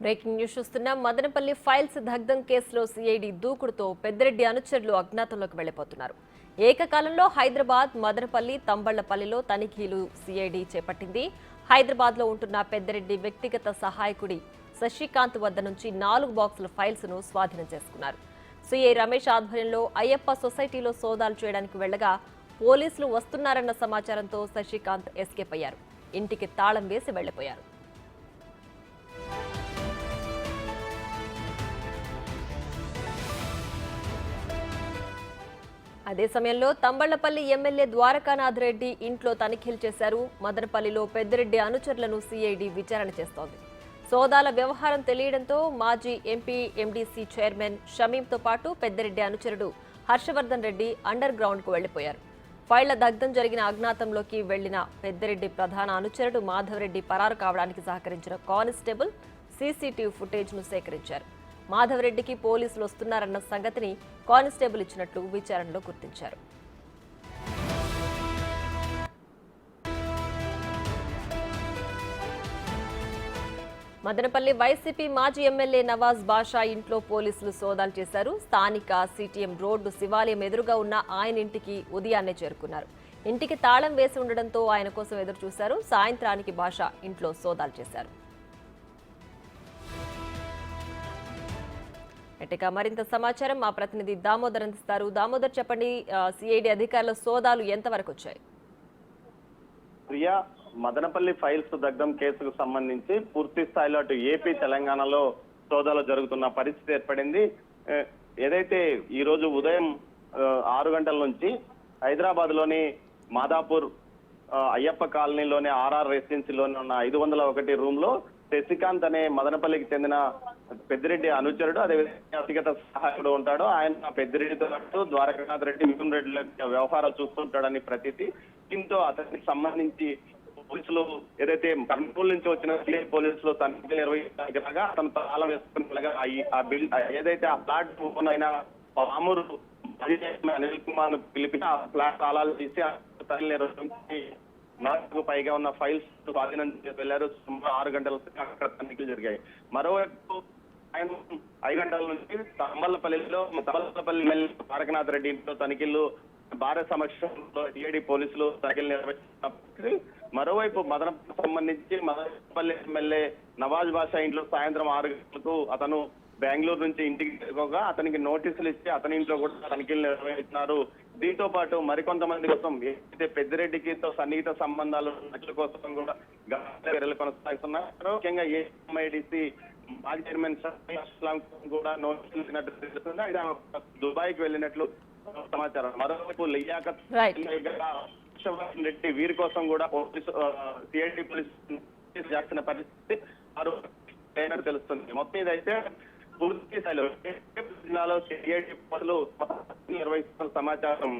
Breaking news చూస్తున్నాం. Madanapalle files దగ్ధం కేసులో సిఐడి దూకుడుతో పెద్దిరెడ్డి అనుచరులు అజ్ఞాతంలోకి వెళ్లిపోతున్నారు. ఏకకాలంలో హైదరాబాద్, మదనపల్లి, తంబళ్లపల్లిలో తనిఖీలు సిఐడి చేపట్టింది. హైదరాబాద్ లో ఉంటున్న పెద్దిరెడ్డి వ్యక్తిగత సహాయకుడి శశికాంత్ వద్ద నుంచి 4 బాక్సుల ఫైల్స్ ను స్వాధీనం చేసుకున్నారు. సిఐ రమేష్ ఆధ్వర్యంలో అయ్యప్ప సొసైటీలో సోదాలు చేయడానికి వెళ్లగా పోలీసులు వస్తున్నారన్న సమాచారంతో శశికాంత్ ఎస్కేప్ అయ్యారు. ఇంటికి తాళం వేసి వెళ్లిపోయారు. అదే సమయంలో తంబళ్లపల్లి ఎమ్మెల్యే ద్వారకానాథ్ రెడ్డి ఇంట్లో తనిఖీలు చేశారు. మదనపల్లిలో పెద్దిరెడ్డి అనుచరులను సిఐడి విచారణ చేస్తోంది. సోదాల వ్యవహారం తెలియడంతో మాజీ ఎంపీ ఎండీసీ చైర్మన్ షమీంతో పాటు పెద్దిరెడ్డి అనుచరుడు హర్షవర్ధన్ రెడ్డి అండర్ గ్రౌండ్ కు వెళ్లిపోయారు. ఫైళ్ల దగ్ధం జరిగిన అజ్ఞాతంలోకి వెళ్లిన పెద్దిరెడ్డి ప్రధాన అనుచరుడు మాధవరెడ్డి పరారు కావడానికి సహకరించిన కానిస్టేబుల్ సీసీటీవీ ఫుటేజ్ ను సేకరించారు. మాధవరెడ్డికి పోలీసులు వస్తున్నారన్న సంగతిని కానిస్టేబుల్ ఇచ్చినట్లు విచారణలో గుర్తించారు. మదనపల్లి వైసీపీ మాజీ ఎమ్మెల్యే నవాజ్ బాషా ఇంట్లో పోలీసులు సోదాలు చేశారు. స్థానిక సిటిఎం రోడ్డు శివాలయం ఎదురుగా ఉన్న ఆయన ఇంటికి ఉదయాన్నే చేరుకున్నారు. ఇంటికి తాళం వేసి ఉండడంతో ఆయన కోసం ఎదురు చూశారు. సాయంత్రానికి బాషా ఇంట్లో సోదాలు చేశారు. ఇక మరింత సమాచారం మా ప్రతినిధి దామోదర్ అందిస్తారు. దామోదర్, చెప్పండి, సిఐడి అధికారుల సోదాలు ఎంతవరకు వచ్చాయి? ప్రియా, మదనపల్లి ఫైల్స్ దగ్ధం కేసుకు సంబంధించి పూర్తి స్థాయిలో అటు ఏపీ, తెలంగాణలో సోదాలు జరుగుతున్న పరిస్థితి ఏర్పడింది. ఏదైతే ఈ రోజు ఉదయం 6 గంటల నుంచి హైదరాబాద్ లోని మాదాపూర్ అయ్యప్ప కాలనీలోని ఆర్ఆర్ రెసిడెన్సీలోని ఉన్న 501 రూమ్ లో శశికాంత్ అనే మదనపల్లికి చెందిన పెద్దిరెడ్డి అనుచరుడు, అదేవిధంగా వ్యక్తిగత సహాయకుడు ఉంటాడు. ఆయన పెద్దిరెడ్డితో పాటు ద్వారకానాథ్ రెడ్డి, మిథున్ రెడ్డి వ్యవహారాలు చూస్తుంటాడని ప్రతీతి. దీంతో అతనికి సంబంధించి పోలీసులు ఏదైతే కర్నూలు నుంచి వచ్చిన సిఐ పోలీసులు తనిఖీ నిర్వహించడానికి రాగా అతను తాళం వేసుకుని ఏదైతే ఆ ఫ్లాట్ అయిన పామూరు అనిల్ కుమార్ ను పిలిపి ఆ ఫ్లాట్ తాళాలు తీసి తనిఖీ నిర్వహించి 4కు పైగా ఉన్న ఫైల్స్ స్వాధీనం చేసి వెళ్లారు. సుమారు 6 గంటల అక్కడ తనిఖీలు జరిగాయి. మరోవైపు ఆయన 5 గంటల నుంచి తంబళ్లపల్లి ఎమ్మెల్యే ద్వారకానాథ్ రెడ్డి ఇంట్లో తనిఖీలు భార్య సమక్షంలో సిఐడి పోలీసులు తనిఖీలు నిర్వహించినప్పటికీ మరోవైపు మదనపల్లికి సంబంధించి మదనపల్లి ఎమ్మెల్యే నవాజ్ బాషా ఇంట్లో సాయంత్రం 6 గంటలకు అతను బెంగళూరు నుంచి ఇంటికి చేరుకోగా అతనికి నోటీసులు ఇచ్చి అతని ఇంట్లో కూడా తనిఖీలు నిర్వహిస్తున్నారు. దీంతో పాటు మరికొంతమంది కోసం ఏదైతే పెద్దిరెడ్డికి సన్నిహిత సంబంధాలు కోసం కూడా చర్యలు కొనసాగుతున్నారు. ముఖ్యంగా ఏఎంఐడిసి మాజీ చైర్మన్ ఇస్లాం కూడా నోటీసులు ఇచ్చినట్టు తెలుస్తుంది. ఆయన దుబాయ్కి వెళ్ళినట్లు సమాచారం. మరోవైపు లియాఖత్ రెడ్డి వీరి కోసం కూడా పోలీసు సిఐడి పోలీసు చేస్తున్న పరిస్థితి తెలుస్తుంది. మొత్తం ఇదైతే పూర్తి స్థాయిలో జిల్లాలో సిఐడి పోలీసులు నిర్వహిస్తున్న సమాచారం.